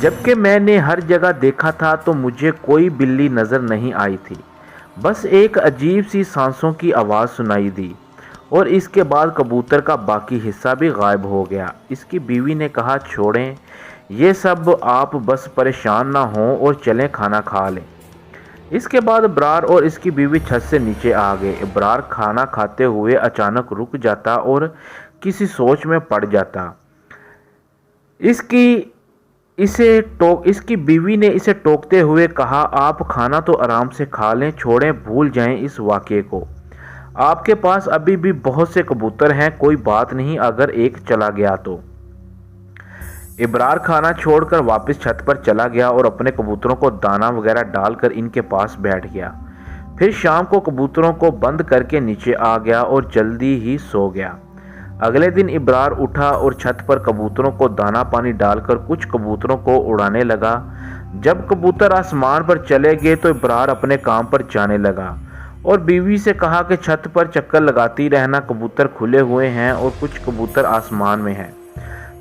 جبکہ میں نے ہر جگہ دیکھا تھا تو مجھے کوئی بلی نظر نہیں آئی تھی، بس ایک عجیب سی سانسوں کی آواز سنائی دی اور اس کے بعد کبوتر کا باقی حصہ بھی غائب ہو گیا۔ اس کی بیوی نے کہا، چھوڑیں یہ سب، آپ بس پریشان نہ ہوں اور چلیں کھانا کھا لیں۔ اس کے بعد ابرار اور اس کی بیوی چھت سے نیچے آ گئے۔ ابرار کھانا کھاتے ہوئے اچانک رک جاتا اور کسی سوچ میں پڑ جاتا۔ اس کی بیوی نے اسے ٹوکتے ہوئے کہا، آپ کھانا تو آرام سے کھا لیں، چھوڑیں، بھول جائیں اس واقعے کو۔ آپ کے پاس ابھی بھی بہت سے کبوتر ہیں، کوئی بات نہیں اگر ایک چلا گیا تو۔ ابرار کھانا چھوڑ کر واپس چھت پر چلا گیا اور اپنے کبوتروں کو دانا وغیرہ ڈال کر ان کے پاس بیٹھ گیا۔ پھر شام کو کبوتروں کو بند کر کے نیچے آ گیا اور جلدی ہی سو گیا۔ اگلے دن ابرار اٹھا اور چھت پر کبوتروں کو دانا پانی ڈال کر کچھ کبوتروں کو اڑانے لگا۔ جب کبوتر آسمان پر چلے گئے تو ابرار اپنے کام پر جانے لگا اور بیوی سے کہا کہ چھت پر چکر لگاتی رہنا، کبوتر کھلے ہوئے ہیں اور کچھ کبوتر آسمان میں ہیں۔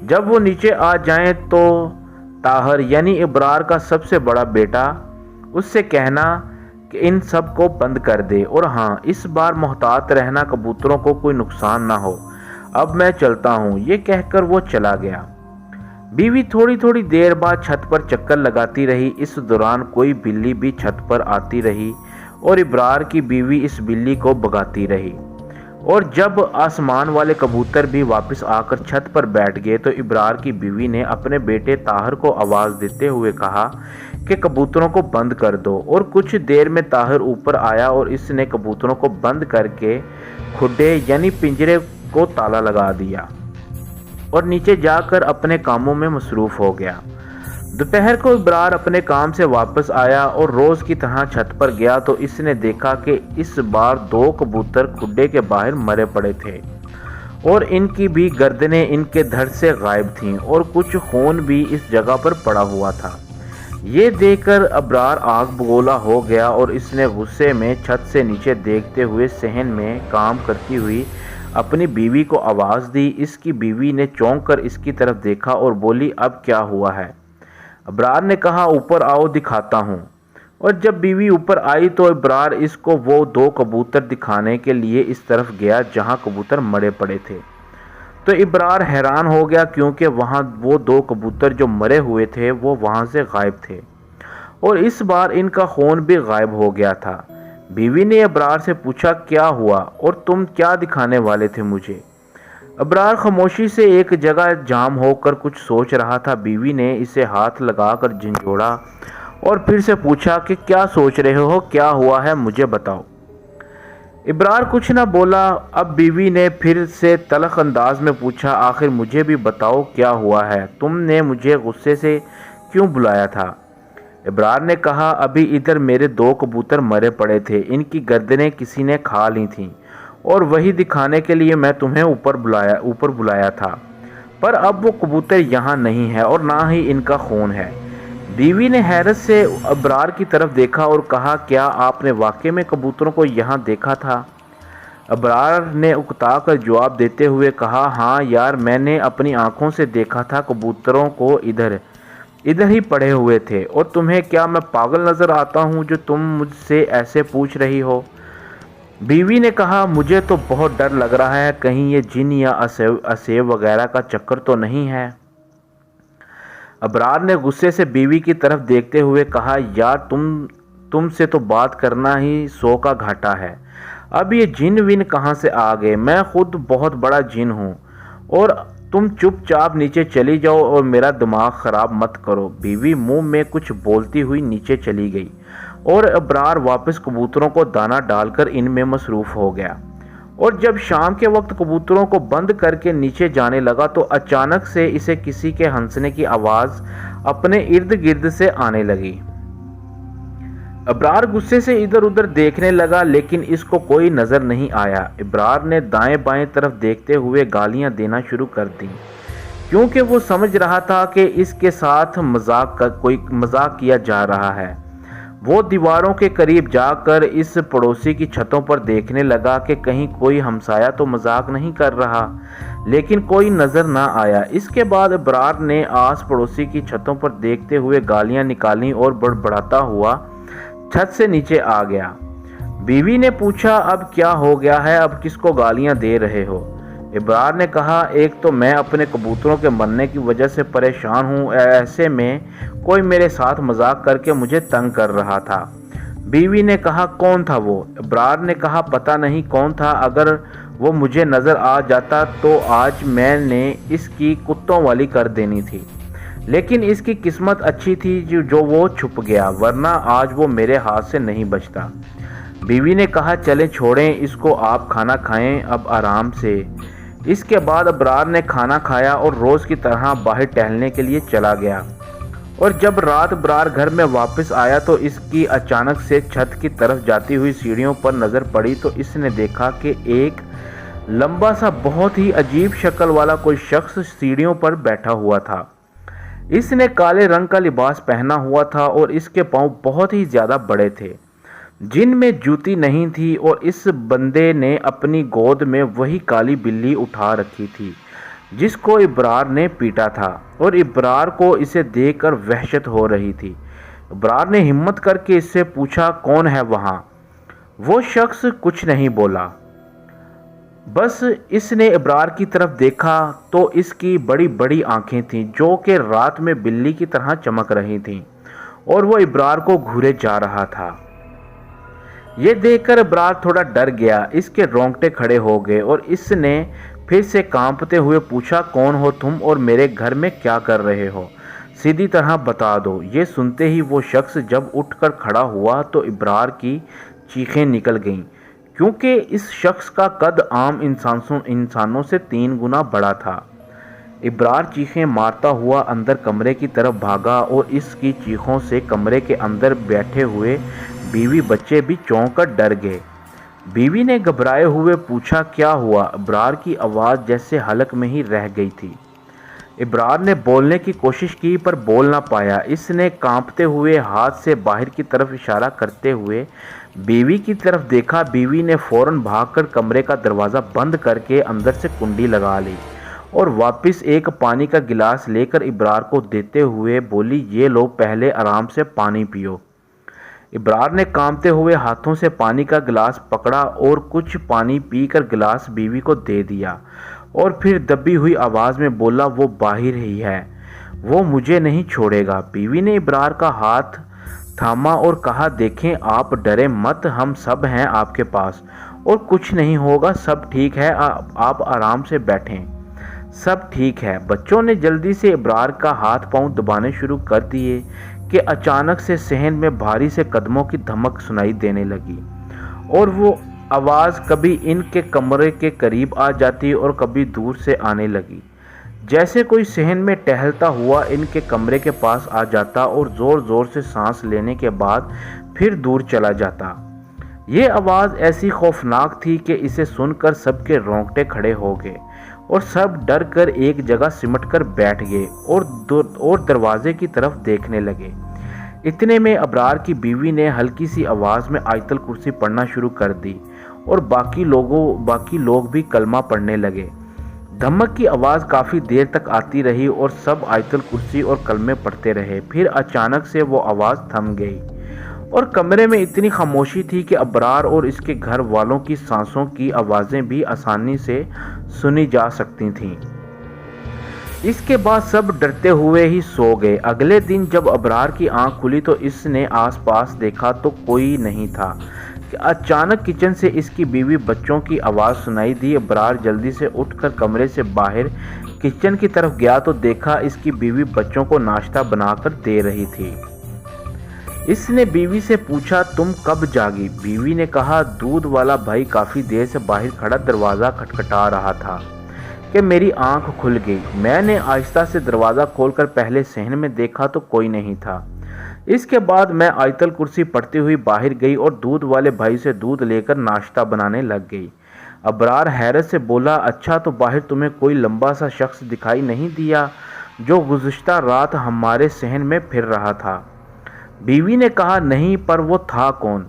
جب وہ نیچے آ جائیں تو طاہر یعنی ابرار کا سب سے بڑا بیٹا اس سے کہنا کہ ان سب کو بند کر دے، اور ہاں اس بار محتاط رہنا، کبوتروں کو کوئی نقصان نہ ہو، اب میں چلتا ہوں، یہ کہہ کر وہ چلا گیا۔ بیوی تھوڑی دیر بعد چھت پر چکر لگاتی رہی۔ اس دوران کوئی بلی بھی چھت پر آتی رہی اور ابرار کی بیوی اس بلی کو بھگاتی رہی، اور جب آسمان والے کبوتر بھی واپس آ کر چھت پر بیٹھ گئے تو ابرار کی بیوی نے اپنے بیٹے طاہر کو آواز دیتے ہوئے کہا کہ کبوتروں کو بند کر دو، اور کچھ دیر میں طاہر اوپر آیا اور اس نے کبوتروں کو بند کر کے کھڈے یعنی پنجرے کو تالا لگا دیا اور نیچے جا کر اپنے کاموں میں مصروف ہو گیا۔ دوپہر کو ابرار اپنے کام سے واپس آیا اور روز کی طرح چھت پر گیا تو اس نے دیکھا کہ اس بار 2 کبوتر کھڈے کے باہر مرے پڑے تھے اور ان کی بھی گردنیں ان کے دھڑ سے غائب تھیں اور کچھ خون بھی اس جگہ پر پڑا ہوا تھا۔ یہ دیکھ کر ابرار آگ بگولا ہو گیا اور اس نے غصے میں چھت سے نیچے دیکھتے ہوئے صحن میں کام کرتی ہوئی اپنی بیوی کو آواز دی۔ اس کی بیوی نے چونک کر اس کی طرف دیکھا اور بولی، اب کیا ہوا ہے؟ ابرار نے کہا، اوپر آؤ دکھاتا ہوں، اور جب بیوی اوپر آئی تو ابرار اس کو وہ 2 کبوتر دکھانے کے لیے اس طرف گیا جہاں کبوتر مرے پڑے تھے۔ تو ابرار حیران ہو گیا کیونکہ وہاں وہ 2 کبوتر جو مرے ہوئے تھے وہ وہاں سے غائب تھے اور اس بار ان کا خون بھی غائب ہو گیا تھا۔ بیوی نے ابرار سے پوچھا، کیا ہوا اور تم کیا دکھانے والے تھے مجھے؟ ابرار خاموشی سے ایک جگہ جام ہو کر کچھ سوچ رہا تھا۔ بیوی نے اسے ہاتھ لگا کر جھنجھوڑا اور پھر سے پوچھا کہ کیا سوچ رہے ہو، کیا ہوا ہے، مجھے بتاؤ۔ ابرار کچھ نہ بولا۔ اب بیوی نے پھر سے تلخ انداز میں پوچھا، آخر مجھے بھی بتاؤ کیا ہوا ہے، تم نے مجھے غصے سے کیوں بلایا تھا؟ ابرار نے کہا، ابھی ادھر میرے 2 کبوتر مرے پڑے تھے، ان کی گردنیں کسی نے کھا لی تھیں اور وہی دکھانے کے لیے میں تمہیں اوپر بلایا تھا، پر اب وہ کبوتر یہاں نہیں ہے اور نہ ہی ان کا خون ہے۔ بیوی نے حیرت سے ابرار کی طرف دیکھا اور کہا، کیا آپ نے واقعی میں کبوتروں کو یہاں دیکھا تھا؟ ابرار نے اکتا کر جواب دیتے ہوئے کہا، ہاں یار، میں نے اپنی آنکھوں سے دیکھا تھا، کبوتروں کو ادھر ہی پڑے ہوئے تھے، اور تمہیں کیا میں پاگل نظر آتا ہوں جو تم مجھ سے ایسے پوچھ رہی ہو؟ بیوی نے کہا، مجھے تو بہت ڈر لگ رہا ہے، کہیں یہ جن یا اسیب وغیرہ کا چکر تو نہیں ہے۔ ابرار نے غصے سے بیوی کی طرف دیکھتے ہوئے کہا، یار تم سے تو بات کرنا ہی 100 کا گھاٹا ہے، اب یہ جن ون کہاں سے آ گئے؟ میں خود بہت بڑا جن ہوں، اور تم چپ چاپ نیچے چلی جاؤ اور میرا دماغ خراب مت کرو۔ بیوی منہ میں کچھ بولتی ہوئی نیچے چلی گئی اور ابرار واپس کبوتروں کو دانا ڈال کر ان میں مصروف ہو گیا، اور جب شام کے وقت کبوتروں کو بند کر کے نیچے جانے لگا تو اچانک سے اسے کسی کے ہنسنے کی آواز اپنے ارد گرد سے آنے لگی۔ ابرار غصے سے ادھر ادھر دیکھنے لگا لیکن اس کو کوئی نظر نہیں آیا۔ ابرار نے دائیں بائیں طرف دیکھتے ہوئے گالیاں دینا شروع کر دیں کیونکہ وہ سمجھ رہا تھا کہ اس کے ساتھ مذاق کیا جا رہا ہے۔ وہ دیواروں کے قریب جا کر اس پڑوسی کی چھتوں پر دیکھنے لگا کہ کہیں کوئی ہمسایہ تو مذاق نہیں کر رہا، لیکن کوئی نظر نہ آیا۔ اس کے بعد ابرار نے آس پڑوسی کی چھتوں پر دیکھتے ہوئے گالیاں نکالیں اور بڑبڑاتا ہوا چھت سے نیچے آ گیا۔ بیوی نے پوچھا، اب کیا ہو گیا ہے؟ اب کس کو گالیاں دے رہے ہو؟ ابرار نے کہا، ایک تو میں اپنے کبوتروں کے مرنے کی وجہ سے پریشان ہوں، ایسے میں کوئی میرے ساتھ مذاق کر کے مجھے تنگ کر رہا تھا۔ بیوی نے کہا، کون تھا وہ؟ ابرار نے کہا، پتہ نہیں کون تھا، اگر وہ مجھے نظر آ جاتا تو آج میں نے اس کی کتوں والی کر دینی تھی، لیکن اس کی قسمت اچھی تھی جو وہ چھپ گیا، ورنہ آج وہ میرے ہاتھ سے نہیں بچتا۔ بیوی نے کہا، چلیں چھوڑیں اس کو، آپ کھانا کھائیں اب آرام سے۔ اس کے بعد ابرار نے کھانا کھایا اور روز کی طرح باہر ٹہلنے کے لیے چلا گیا، اور جب رات ابرار گھر میں واپس آیا تو اس کی اچانک سے چھت کی طرف جاتی ہوئی سیڑھیوں پر نظر پڑی تو اس نے دیکھا کہ ایک لمبا سا بہت ہی عجیب شکل والا کوئی شخص سیڑھیوں پر بیٹھا ہوا تھا۔ اس نے کالے رنگ کا لباس پہنا ہوا تھا اور اس کے پاؤں بہت ہی زیادہ بڑے تھے، جن میں جوتی نہیں تھی، اور اس بندے نے اپنی گود میں وہی کالی بلی اٹھا رکھی تھی جس کو ابرار نے پیٹا تھا، اور ابرار کو اسے دیکھ کر وحشت ہو رہی تھی۔ ابرار نے ہمت کر کے اس سے پوچھا، کون ہے وہاں؟ وہ شخص کچھ نہیں بولا، بس اس نے ابرار کی طرف دیکھا تو اس کی بڑی بڑی آنکھیں تھیں جو کہ رات میں بلی کی طرح چمک رہی تھیں، اور وہ ابرار کو گھورے جا رہا تھا۔ یہ دیکھ کر ابرار تھوڑا ڈر گیا، اس کے رونگٹے کھڑے ہو گئے، اور اس نے پھر سے کانپتے ہوئے پوچھا، کون ہو تم اور میرے گھر میں کیا کر رہے ہو؟ سیدھی طرح بتا دو۔ یہ سنتے ہی وہ شخص جب اٹھ کر کھڑا ہوا تو ابرار کی چیخیں نکل گئیں، کیونکہ اس شخص کا قد عام انسانوں سے 3 گنا بڑا تھا۔ ابرار چیخیں مارتا ہوا اندر کمرے کی طرف بھاگا، اور اس کی چیخوں سے کمرے کے اندر بیٹھے ہوئے بیوی بچے بھی چونک کر ڈر گئے۔ بیوی نے گھبرائے ہوئے پوچھا، کیا ہوا؟ ابرار کی آواز جیسے حلق میں ہی رہ گئی تھی۔ ابرار نے بولنے کی کوشش کی پر بول نہ پایا۔ اس نے کانپتے ہوئے ہاتھ سے باہر کی طرف اشارہ کرتے ہوئے بیوی کی طرف دیکھا۔ بیوی نے فوراً بھاگ کر کمرے کا دروازہ بند کر کے اندر سے کنڈی لگا لی، اور واپس ایک پانی کا گلاس لے کر ابرار کو دیتے ہوئے بولی، یہ لو پہلے آرام سے پانی پیو۔ ابرار نے کانپتے ہوئے ہاتھوں سے پانی کا گلاس پکڑا اور کچھ پانی پی کر گلاس بیوی کو دے دیا، اور پھر دبی ہوئی آواز میں بولا، وہ باہر ہی ہے، وہ مجھے نہیں چھوڑے گا۔ بیوی نے ابرار کا ہاتھ تھاما اور کہا، دیکھیں آپ ڈریں مت، ہم سب ہیں آپ کے پاس، اور کچھ نہیں ہوگا، سب ٹھیک ہے، آپ آرام سے بیٹھیں، سب ٹھیک ہے۔ بچوں نے جلدی سے ابرار کا ہاتھ پاؤں دبانے شروع کر دیے کہ اچانک سے صحن میں بھاری سے قدموں کی دھمک سنائی دینے لگی، اور وہ آواز کبھی ان کے کمرے کے قریب آ جاتی اور کبھی دور سے آنے لگی، جیسے کوئی صحن میں ٹہلتا ہوا ان کے کمرے کے پاس آ جاتا اور زور زور سے سانس لینے کے بعد پھر دور چلا جاتا۔ یہ آواز ایسی خوفناک تھی کہ اسے سن کر سب کے رونگٹے کھڑے ہو گئے، اور سب ڈر کر ایک جگہ سمٹ کر بیٹھ گئے اور دروازے کی طرف دیکھنے لگے۔ اتنے میں ابرار کی بیوی نے ہلکی سی آواز میں آیت الکرسی پڑھنا شروع کر دی، اور باقی لوگ بھی کلمہ پڑھنے لگے۔ دھمک کی آواز کافی دیر تک آتی رہی اور سب آیت الکرسی اور کلمے پڑھتے رہے۔ پھر اچانک سے وہ آواز تھم گئی، اور کمرے میں اتنی خاموشی تھی کہ ابرار اور اس کے گھر والوں کی سانسوں کی آوازیں بھی آسانی سے سنی جا سکتی تھیں۔ اس کے بعد سب ڈرتے ہوئے ہی سو گئے۔ اگلے دن جب ابرار کی آنکھ کھلی تو اس نے آس پاس دیکھا تو کوئی نہیں تھا کہ اچانک کچن سے اس کی بیوی بچوں کی آواز سنائی دی۔ ابرار جلدی سے اٹھ کر کمرے سے باہر کچن کی طرف گیا تو دیکھا اس کی بیوی بچوں کو ناشتہ بنا کر دے رہی تھی۔ اس نے بیوی سے پوچھا، تم کب جاگی؟ بیوی نے کہا، دودھ والا بھائی کافی دیر سے باہر کھڑا دروازہ کھٹکھٹا رہا تھا کہ میری آنکھ کھل گئی۔ میں نے آہستہ سے دروازہ کھول کر پہلے صحن میں دیکھا تو کوئی نہیں تھا۔ اس کے بعد میں آیت الکرسی پڑھتی ہوئی باہر گئی اور دودھ والے بھائی سے دودھ لے کر ناشتہ بنانے لگ گئی۔ ابرار حیرت سے بولا، اچھا تو باہر تمہیں کوئی لمبا سا شخص دکھائی نہیں دیا جو گزشتہ رات ہمارے صحن میں پھر رہا تھا؟ بیوی نے کہا، نہیں، پر وہ تھا کون؟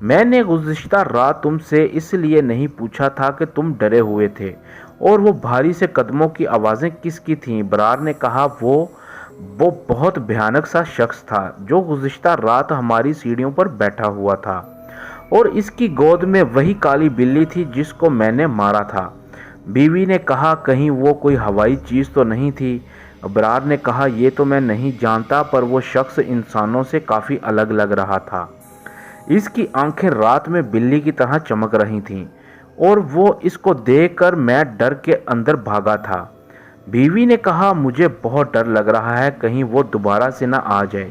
میں نے گزشتہ رات تم سے اس لیے نہیں پوچھا تھا کہ تم ڈرے ہوئے تھے اور وہ بھاری سے قدموں کی آوازیں کس کی تھیں؟ ابرار نے کہا وہ بہت بھیانک سا شخص تھا جو گزشتہ رات ہماری سیڑھیوں پر بیٹھا ہوا تھا، اور اس کی گود میں وہی کالی بلی تھی جس کو میں نے مارا تھا۔ بیوی نے کہا کہیں وہ کوئی ہوائی چیز تو نہیں تھی؟ ابرار نے کہا یہ تو میں نہیں جانتا، پر وہ شخص انسانوں سے کافی الگ لگ رہا تھا۔ اس کی آنکھیں رات میں بلی کی طرح چمک رہی تھیں، اور وہ اس کو دیکھ کر میں ڈر کے اندر بھاگا تھا۔ بیوی نے کہا مجھے بہت ڈر لگ رہا ہے، کہیں وہ دوبارہ سے نہ آ جائے۔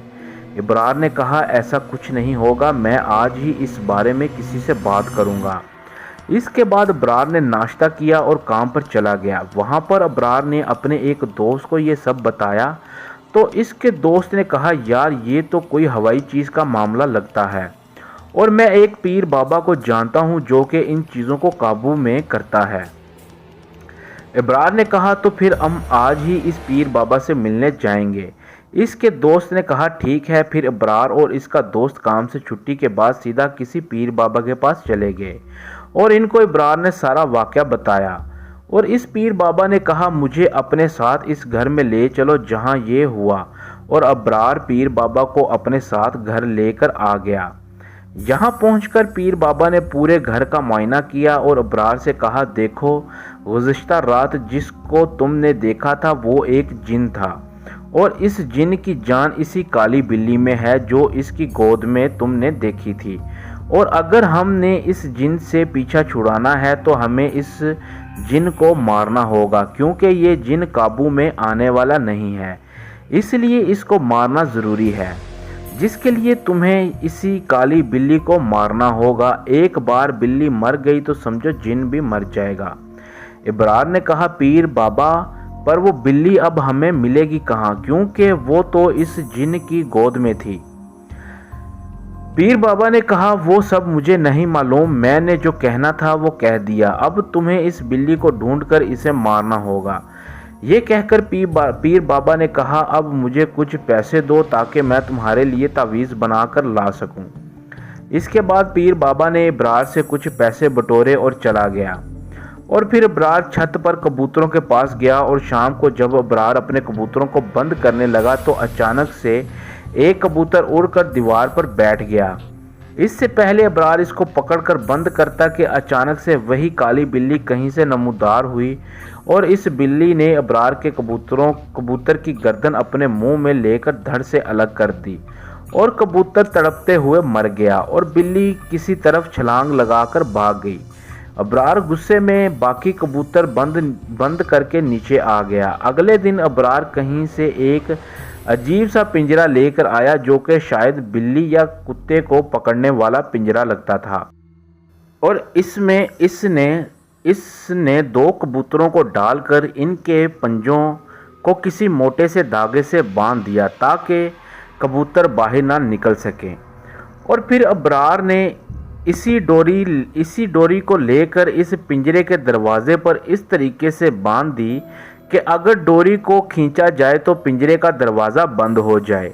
ابرار نے کہا ایسا کچھ نہیں ہوگا، میں آج ہی اس بارے میں کسی سے بات کروں گا۔ اس کے بعد ابرار نے ناشتہ کیا اور کام پر چلا گیا۔ وہاں پر ابرار نے اپنے ایک دوست کو یہ سب بتایا تو اس کے دوست نے کہا یار یہ تو کوئی ہوائی چیز کا معاملہ لگتا ہے، اور میں ایک پیر بابا کو جانتا ہوں جو کہ ان چیزوں کو قابو میں کرتا ہے۔ ابرار نے کہا تو پھر ہم آج ہی اس پیر بابا سے ملنے جائیں گے۔ اس کے دوست نے کہا ٹھیک ہے۔ پھر ابرار اور اس کا دوست کام سے چھٹی کے بعد سیدھا کسی پیر بابا کے پاس چلے گئے، اور ان کو ابرار نے سارا واقعہ بتایا، اور اس پیر بابا نے کہا مجھے اپنے ساتھ اس گھر میں لے چلو جہاں یہ ہوا، اور ابرار پیر بابا کو اپنے ساتھ گھر لے کر آ گیا۔ یہاں پہنچ کر پیر بابا نے پورے گھر کا معائنہ کیا اور ابرار سے کہا دیکھو گزشتہ رات جس کو تم نے دیکھا تھا وہ ایک جن تھا، اور اس جن کی جان اسی کالی بلی میں ہے جو اس کی گود میں تم نے دیکھی تھی، اور اگر ہم نے اس جن سے پیچھا چھڑانا ہے تو ہمیں اس جن کو مارنا ہوگا، کیونکہ یہ جن قابو میں آنے والا نہیں ہے، اس لیے اس کو مارنا ضروری ہے، جس کے لیے تمہیں اسی کالی بلی کو مارنا ہوگا۔ ایک بار بلی مر گئی تو سمجھو جن بھی مر جائے گا۔ ابرار نے کہا پیر بابا پر وہ بلی اب ہمیں ملے گی کہاں، کیونکہ وہ تو اس جن کی گود میں تھی؟ پیر بابا نے کہا وہ سب مجھے نہیں معلوم، میں نے جو کہنا تھا وہ کہہ دیا، اب تمہیں اس بلی کو ڈھونڈ کر اسے مارنا ہوگا۔ یہ کہہ کر پیر بابا نے کہا اب مجھے کچھ پیسے دو تاکہ میں تمہارے لیے تعویذ بنا کر لا سکوں۔ اس کے بعد پیر بابا نے ابرار سے کچھ پیسے بٹورے اور چلا گیا، اور پھر ابرار چھت پر کبوتروں کے پاس گیا، اور شام کو جب ابرار اپنے کبوتروں کو بند کرنے لگا تو اچانک سے ایک کبوتر اڑ کر دیوار پر بیٹھ گیا۔ اس سے پہلے ابرار اس کو پکڑ کر بند کرتا کہ اچانک سے وہی کالی بلی کہیں سے نمودار ہوئی، اور اس بلی نے ابرار کے کبوتر کی گردن اپنے منہ میں لے کر دھڑ سے الگ کر دی، اور کبوتر تڑپتے ہوئے مر گیا، اور بلی کسی طرف چھلانگ لگا کر بھاگ گئی۔ ابرار غصے میں باقی کبوتر بند کر کے نیچے آ گیا۔ اگلے دن ابرار کہیں سے ایک عجیب سا پنجرا لے کر آیا جو کہ شاید بلی یا کتے کو پکڑنے والا پنجرا لگتا تھا، اور اس میں اس نے 2 کبوتروں کو ڈال کر ان کے پنجوں کو کسی موٹے سے دھاگے سے باندھ دیا تاکہ کبوتر باہر نہ نکل سکیں، اور پھر ابرار نے اسی ڈوری کو لے کر اس پنجرے کے دروازے پر اس طریقے سے باندھ دی کہ اگر ڈوری کو کھینچا جائے تو پنجرے کا دروازہ بند ہو جائے۔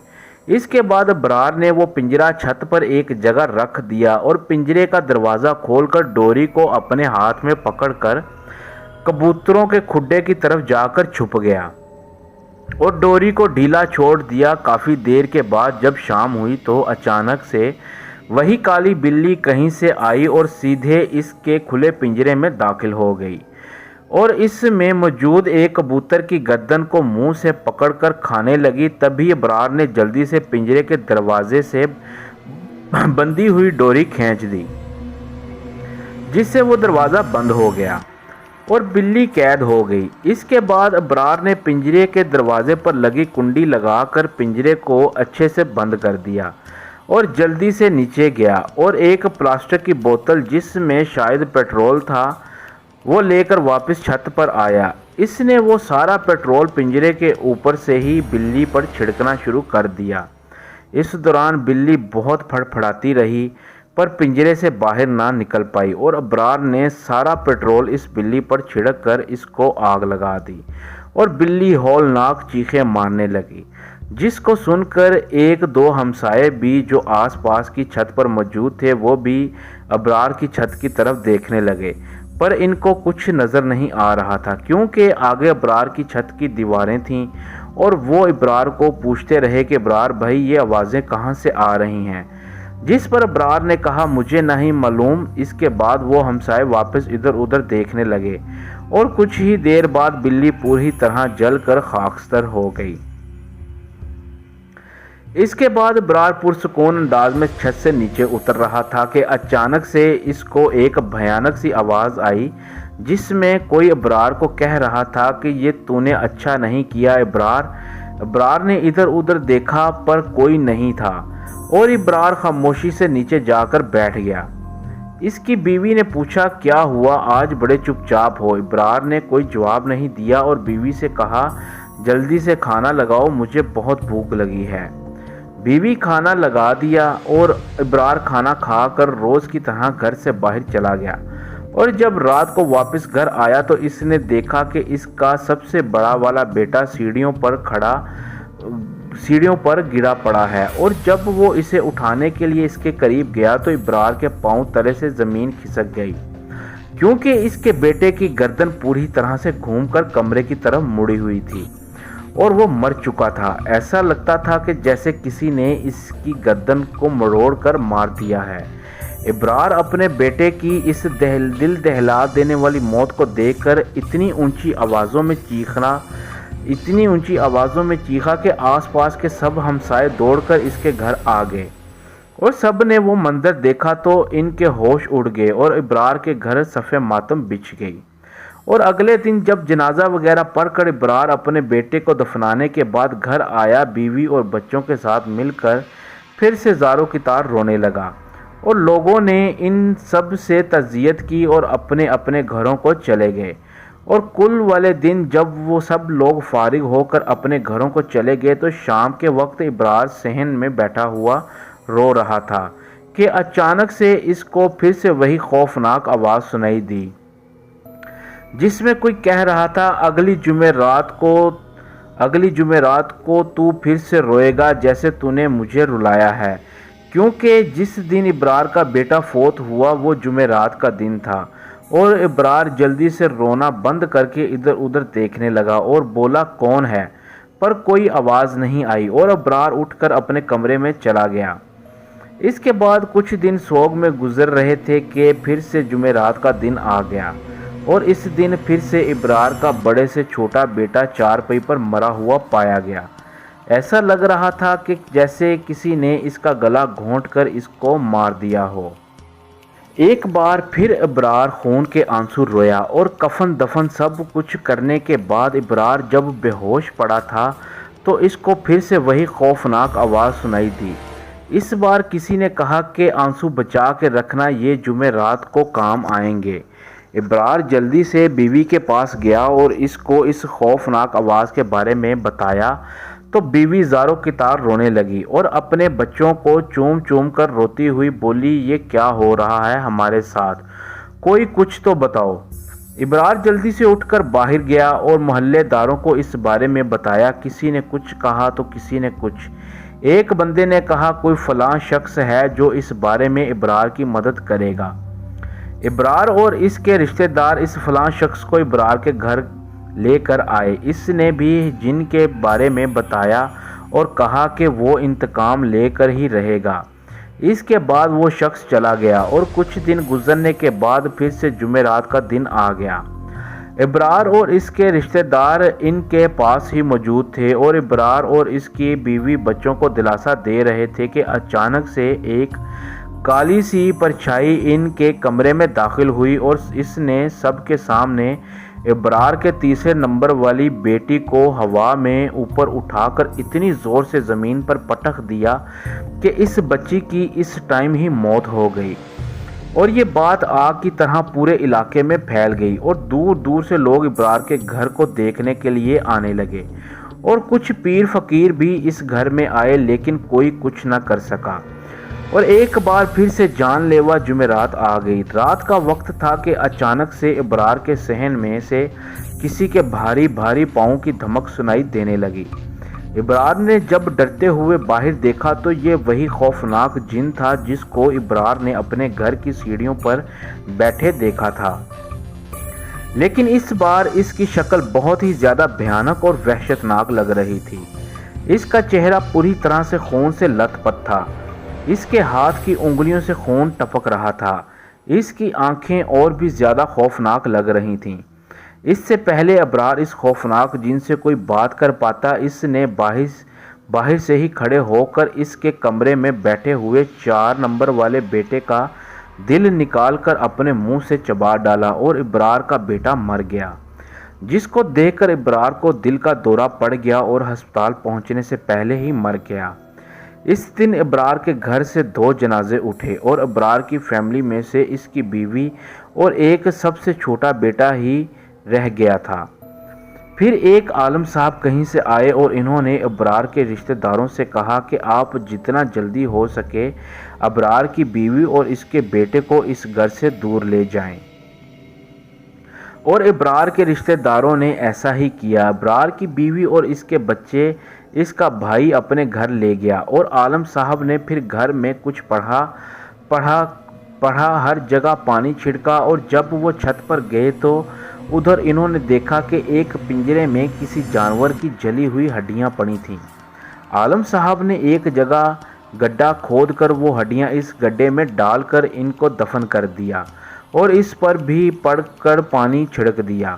اس کے بعد ابرار نے وہ پنجرا چھت پر ایک جگہ رکھ دیا، اور پنجرے کا دروازہ کھول کر ڈوری کو اپنے ہاتھ میں پکڑ کر کبوتروں کے کھڈے کی طرف جا کر چھپ گیا، اور ڈوری کو ڈھیلا چھوڑ دیا۔ کافی دیر کے بعد جب شام ہوئی تو اچانک سے وہی کالی بلی کہیں سے آئی اور سیدھے اس کے کھلے پنجرے میں داخل ہو گئی، اور اس میں موجود ایک کبوتر کی گردن کو منہ سے پکڑ کر کھانے لگی۔ تبھی ابرار نے جلدی سے پنجرے کے دروازے سے بندھی ہوئی ڈوری کھینچ دی، جس سے وہ دروازہ بند ہو گیا اور بلی قید ہو گئی۔ اس کے بعد ابرار نے پنجرے کے دروازے پر لگی کنڈی لگا کر پنجرے کو اچھے سے بند کر دیا، اور جلدی سے نیچے گیا، اور ایک پلاسٹک کی بوتل جس میں شاید پیٹرول تھا وہ لے کر واپس چھت پر آیا۔ اس نے وہ سارا پیٹرول پنجرے کے اوپر سے ہی بلی پر چھڑکنا شروع کر دیا۔ اس دوران بلی بہت پھڑپھڑاتی رہی پر پنجرے سے باہر نہ نکل پائی، اور ابرار نے سارا پیٹرول اس بلی پر چھڑک کر اس کو آگ لگا دی، اور بلی ہولناک چیخیں مارنے لگی، جس کو سن کر 1-2 ہمسائے بھی جو آس پاس کی چھت پر موجود تھے وہ بھی ابرار کی چھت کی طرف دیکھنے لگے، پر ان کو کچھ نظر نہیں آ رہا تھا، کیونکہ آگے ابرار کی چھت کی دیواریں تھیں اور وہ ابرار کو پوچھتے رہے کہ ابرار بھائی یہ آوازیں کہاں سے آ رہی ہیں، جس پر ابرار نے کہا مجھے نہیں معلوم۔ اس کے بعد وہ ہمسائے واپس ادھر ادھر دیکھنے لگے اور کچھ ہی دیر بعد بلی پوری طرح جل کر خاکستر ہو گئی۔ اس کے بعد ابرار پرسکون انداز میں چھت سے نیچے اتر رہا تھا کہ اچانک سے اس کو ایک بھیانک سی آواز آئی، جس میں کوئی ابرار کو کہہ رہا تھا کہ یہ تو نے اچھا نہیں کیا ابرار۔ ابرار نے ادھر ادھر دیکھا پر کوئی نہیں تھا اور ابرار خاموشی سے نیچے جا کر بیٹھ گیا۔ اس کی بیوی نے پوچھا کیا ہوا، آج بڑے چپ چاپ ہو؟ ابرار نے کوئی جواب نہیں دیا اور بیوی سے کہا جلدی سے کھانا لگاؤ، مجھے بہت بھوک لگی ہے۔ بیوی کھانا لگا دیا اور ابرار کھانا کھا کر روز کی طرح گھر سے باہر چلا گیا، اور جب رات کو واپس گھر آیا تو اس نے دیکھا کہ اس کا سب سے بڑا والا بیٹا سیڑھیوں پر گرا پڑا ہے، اور جب وہ اسے اٹھانے کے لیے اس کے قریب گیا تو ابرار کے پاؤں تلے سے زمین کھسک گئی، کیونکہ اس کے بیٹے کی گردن پوری طرح سے گھوم کر کمرے کی طرف مڑی ہوئی تھی اور وہ مر چکا تھا۔ ایسا لگتا تھا کہ جیسے کسی نے اس کی گردن کو مروڑ کر مار دیا ہے۔ ابرار اپنے بیٹے کی اس دل دہلا دینے والی موت کو دیکھ کر اتنی اونچی آوازوں میں چیخا کہ آس پاس کے سب ہمسائے دوڑ کر اس کے گھر آ گئے، اور سب نے وہ منظر دیکھا تو ان کے ہوش اڑ گئے اور ابرار کے گھر صف ماتم بچھ گئی۔ اور اگلے دن جب جنازہ وغیرہ پڑھ کر ابرار اپنے بیٹے کو دفنانے کے بعد گھر آیا، بیوی اور بچوں کے ساتھ مل کر پھر سے زاروں کی طرح رونے لگا، اور لوگوں نے ان سب سے تعزیت کی اور اپنے اپنے گھروں کو چلے گئے۔ اور کل والے دن جب وہ سب لوگ فارغ ہو کر اپنے گھروں کو چلے گئے تو شام کے وقت ابرار صحن میں بیٹھا ہوا رو رہا تھا کہ اچانک سے اس کو پھر سے وہی خوفناک آواز سنائی دی، جس میں کوئی کہہ رہا تھا اگلی جمعرات کو تو پھر سے روئے گا جیسے تو نے مجھے رلایا ہے، کیونکہ جس دن ابرار کا بیٹا فوت ہوا وہ جمعرات کا دن تھا۔ اور ابرار جلدی سے رونا بند کر کے ادھر ادھر دیکھنے لگا اور بولا کون ہے، پر کوئی آواز نہیں آئی، اور ابرار اٹھ کر اپنے کمرے میں چلا گیا۔ اس کے بعد کچھ دن سوگ میں گزر رہے تھے کہ پھر سے جمعرات کا دن آ گیا، اور اس دن پھر سے ابرار کا بڑے سے چھوٹا بیٹا چارپائی پر مرا ہوا پایا گیا۔ ایسا لگ رہا تھا کہ جیسے کسی نے اس کا گلا گھونٹ کر اس کو مار دیا ہو۔ ایک بار پھر ابرار خون کے آنسو رویا، اور کفن دفن سب کچھ کرنے کے بعد ابرار جب بے ہوش پڑا تھا تو اس کو پھر سے وہی خوفناک آواز سنائی دی۔ اس بار کسی نے کہا کہ آنسو بچا کے رکھنا، یہ جمعرات کو کام آئیں گے۔ ابرار جلدی سے بیوی کے پاس گیا اور اس کو اس خوفناک آواز کے بارے میں بتایا تو بیوی زاروں کی طرح رونے لگی اور اپنے بچوں کو چوم چوم کر روتی ہوئی بولی یہ کیا ہو رہا ہے ہمارے ساتھ، کوئی کچھ تو بتاؤ۔ ابرار جلدی سے اٹھ کر باہر گیا اور محلے داروں کو اس بارے میں بتایا، کسی نے کچھ کہا تو کسی نے کچھ۔ ایک بندے نے کہا کوئی فلاں شخص ہے جو اس بارے میں ابرار کی مدد کرے گا۔ ابرار اور اس کے رشتہ دار اس فلاں شخص کو ابرار کے گھر لے کر آئے۔ اس نے بھی جن کے بارے میں بتایا اور کہا کہ وہ انتقام لے کر ہی رہے گا۔ اس کے بعد وہ شخص چلا گیا اور کچھ دن گزرنے کے بعد پھر سے جمعرات کا دن آ گیا۔ ابرار اور اس کے رشتہ دار ان کے پاس ہی موجود تھے اور ابرار اور اس کی بیوی بچوں کو دلاسا دے رہے تھے کہ اچانک سے ایک کالی سی پرچھائی ان کے کمرے میں داخل ہوئی اور اس نے سب کے سامنے ابرار کے تیسرے نمبر والی بیٹی کو ہوا میں اوپر اٹھا کر اتنی زور سے زمین پر پٹخ دیا کہ اس بچی کی اس ٹائم ہی موت ہو گئی، اور یہ بات آگ کی طرح پورے علاقے میں پھیل گئی اور دور دور سے لوگ ابرار کے گھر کو دیکھنے کے لیے آنے لگے، اور کچھ پیر فقیر بھی اس گھر میں آئے لیکن کوئی کچھ نہ کر سکا۔ اور ایک بار پھر سے جان لیوا جمعرات آ گئی۔ رات کا وقت تھا کہ اچانک سے ابرار کے صحن میں سے کسی کے بھاری بھاری پاؤں کی دھمک سنائی دینے لگی۔ ابرار نے جب ڈرتے ہوئے باہر دیکھا تو یہ وہی خوفناک جن تھا جس کو ابرار نے اپنے گھر کی سیڑھیوں پر بیٹھے دیکھا تھا۔ لیکن اس بار اس کی شکل بہت ہی زیادہ بھیانک اور وحشتناک لگ رہی تھی۔ اس کا چہرہ پوری طرح سے خون سے لت پت تھا۔ اس کے ہاتھ کی انگلیوں سے خون ٹپک رہا تھا۔ اس کی آنکھیں اور بھی زیادہ خوفناک لگ رہی تھیں۔ اس سے پہلے ابرار اس خوفناک جن سے کوئی بات کر پاتا، اس نے باہر سے ہی کھڑے ہو کر اس کے کمرے میں بیٹھے ہوئے 4 نمبر والے بیٹے کا دل نکال کر اپنے منہ سے چبا ڈالا اور ابرار کا بیٹا مر گیا، جس کو دیکھ کر ابرار کو دل کا دورہ پڑ گیا اور ہسپتال پہنچنے سے پہلے ہی مر گیا۔ اس دن ابرار کے گھر سے 2 جنازے اٹھے اور ابرار کی فیملی میں سے اس کی بیوی اور ایک سب سے چھوٹا بیٹا ہی رہ گیا تھا۔ پھر ایک عالم صاحب کہیں سے آئے اور انہوں نے ابرار کے رشتہ داروں سے کہا کہ آپ جتنا جلدی ہو سکے ابرار کی بیوی اور اس کے بیٹے کو اس گھر سے دور لے جائیں، اور ابرار کے رشتہ داروں نے ایسا ہی کیا۔ ابرار کی بیوی اور اس کے بچے اس کا بھائی اپنے گھر لے گیا، اور عالم صاحب نے پھر گھر میں کچھ پڑھا، ہر جگہ پانی چھڑکا، اور جب وہ چھت پر گئے تو ادھر انہوں نے دیکھا کہ ایک پنجرے میں کسی جانور کی جلی ہوئی ہڈیاں پڑی تھیں۔ عالم صاحب نے ایک جگہ گڈھا کھود کر وہ ہڈیاں اس گڈھے میں ڈال کر ان کو دفن کر دیا اور اس پر بھی پڑھ کر پانی چھڑک دیا۔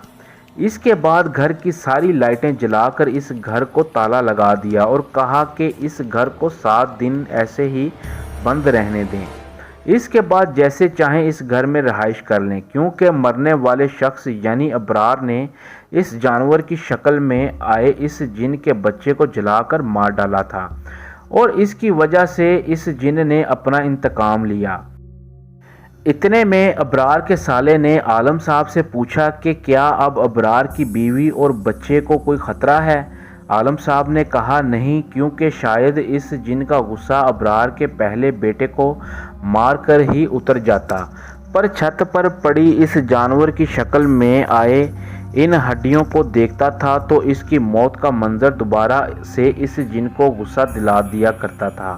اس کے بعد گھر کی ساری لائٹیں جلا کر اس گھر کو تالا لگا دیا اور کہا کہ اس گھر کو 7 دن ایسے ہی بند رہنے دیں، اس کے بعد جیسے چاہیں اس گھر میں رہائش کر لیں، کیونکہ مرنے والے شخص یعنی ابرار نے اس جانور کی شکل میں آئے اس جن کے بچے کو جلا کر مار ڈالا تھا، اور اس کی وجہ سے اس جن نے اپنا انتقام لیا۔ اتنے میں ابرار کے سالے نے عالم صاحب سے پوچھا کہ کیا اب ابرار کی بیوی اور بچے کو کوئی خطرہ ہے؟ عالم صاحب نے کہا نہیں، کیونکہ شاید اس جن کا غصہ ابرار کے پہلے بیٹے کو مار کر ہی اتر جاتا، پر چھت پر پڑی اس جانور کی شکل میں آئے ان ہڈیوں کو دیکھتا تھا تو اس کی موت کا منظر دوبارہ سے اس جن کو غصہ دلا دیا کرتا تھا۔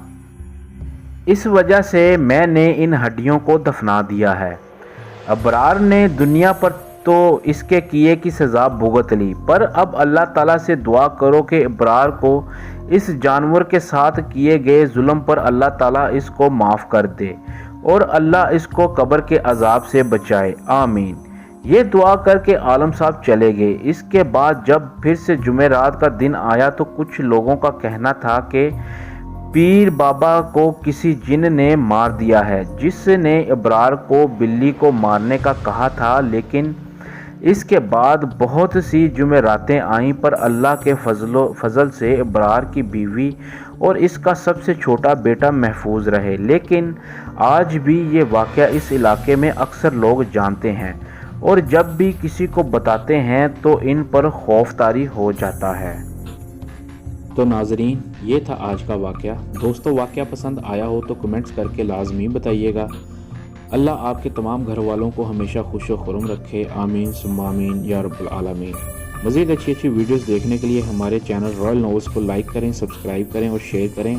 اس وجہ سے میں نے ان ہڈیوں کو دفنا دیا ہے۔ ابرار نے دنیا پر تو اس کے کیے کی سزا بھگت لی، پر اب اللہ تعالیٰ سے دعا کرو کہ ابرار کو اس جانور کے ساتھ کیے گئے ظلم پر اللہ تعالیٰ اس کو معاف کر دے اور اللہ اس کو قبر کے عذاب سے بچائے، آمین۔ یہ دعا کر کے عالم صاحب چلے گئے۔ اس کے بعد جب پھر سے جمعرات کا دن آیا تو کچھ لوگوں کا کہنا تھا کہ پیر بابا کو کسی جن نے مار دیا ہے، جس نے ابرار کو بلی کو مارنے کا کہا تھا، لیکن اس کے بعد بہت سی جمعراتیں آئیں، پر اللہ کے فضل سے ابرار کی بیوی اور اس کا سب سے چھوٹا بیٹا محفوظ رہے۔ لیکن آج بھی یہ واقعہ اس علاقے میں اکثر لوگ جانتے ہیں، اور جب بھی کسی کو بتاتے ہیں تو ان پر خوف طاری ہو جاتا ہے۔ تو ناظرین، یہ تھا آج کا واقعہ۔ دوستو، واقعہ پسند آیا ہو تو کمنٹس کر کے لازمی بتائیے گا۔ اللہ آپ کے تمام گھر والوں کو ہمیشہ خوش و خرم رکھے، آمین ثم آمین یا رب العالمین۔ مزید اچھی ویڈیوز دیکھنے کے لیے ہمارے چینل رائل ناولز کو لائک کریں، سبسکرائب کریں اور شیئر کریں،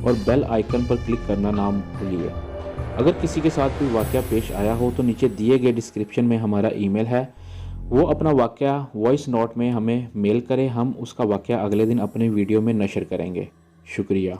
اور بیل آئیکن پر کلک کرنا نہ بھولیے۔ اگر کسی کے ساتھ کوئی واقعہ پیش آیا ہو تو نیچے دیے گئے ڈسکرپشن میں ہمارا ای میل ہے، وہ اپنا واقعہ وائس نوٹ میں ہمیں میل کریں، ہم اس کا واقعہ اگلے دن اپنے ویڈیو میں نشر کریں گے۔ شکریہ۔